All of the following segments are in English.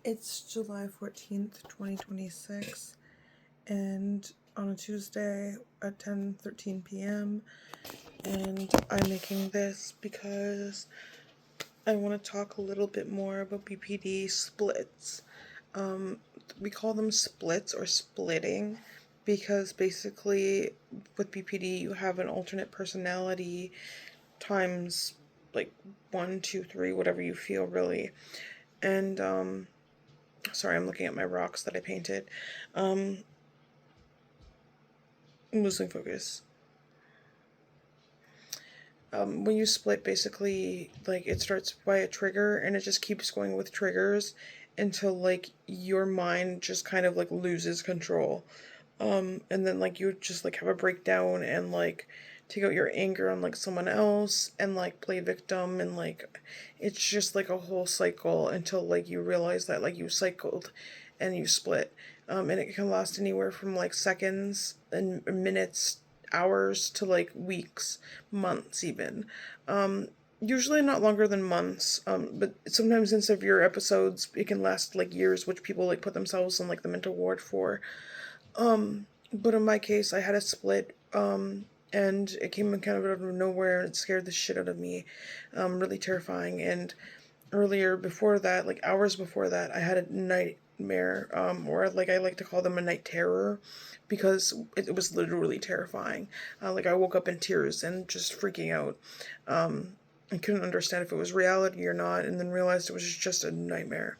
It's July 14th, 2026, and on a Tuesday at 10:13 p.m. and I'm making this because I want to talk a little bit more about Bpd splits. We call them splits or splitting because basically with Bpd you have an alternate personality times like 1, 2, 3, whatever you feel really. And sorry, I'm looking at my rocks that I painted. I'm losing focus. When you split, basically, like, it starts by a trigger, and it just keeps going with triggers until, like, your mind just kind of, like, loses control. And then, like, you just, like, have a breakdown and, like, take out your anger on, like, someone else and, like, play victim, and, like, it's just, like, a whole cycle until, like, you realize that, like, you cycled and you split. And it can last anywhere from, like, seconds and minutes, hours to, like, weeks, months even. Usually not longer than months, but sometimes in severe episodes it can last, like, years, which people, like, put themselves in, like, the mental ward for. But in my case, I had a split, and it came kind of out of nowhere, and it scared the shit out of me, really terrifying. And earlier, before that, like hours before that, I had a nightmare, or like I like to call them a night terror, because it was literally terrifying. Like I woke up in tears and just freaking out. I couldn't understand if it was reality or not, and then realized it was just a nightmare.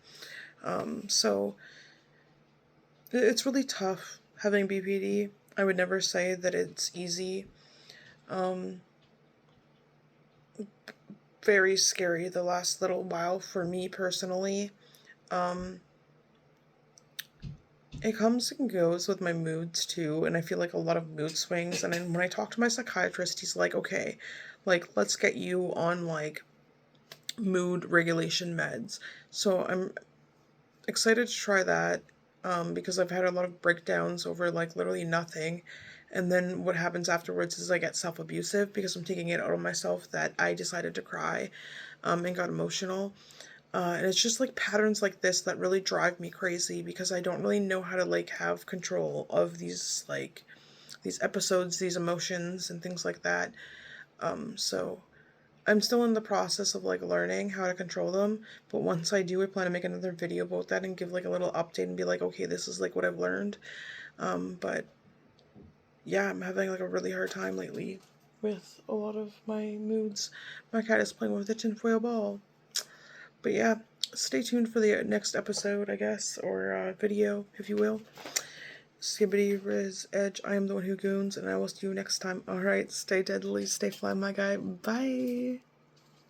So it's really tough having Bpd. I would never say that it's easy. Very scary the last little while for me personally. It comes and goes with my moods too, and I feel like a lot of mood swings. And then when I talk to my psychiatrist, he's like, okay, like, let's get you on, like, mood regulation meds. So I'm excited to try that, because I've had a lot of breakdowns over, like, literally nothing. And then what happens afterwards is I get self-abusive because I'm taking it out on myself that I decided to cry, and got emotional. And it's just, like, patterns like this that really drive me crazy because I don't really know how to, like, have control of these, like, these episodes, these emotions, and things like that. So I'm still in the process of, like, learning how to control them, but once I do, I plan to make another video about that and give, like, a little update and be like, okay, this is, like, what I've learned. But yeah, I'm having, like, a really hard time lately with a lot of my moods. My cat is playing with a tinfoil ball. But yeah, stay tuned for the next episode, I guess, or video, if you will. Skibbity Riz Edge, I am the one who goons, and I will see you next time. Alright, stay deadly, stay fly, my guy. Bye!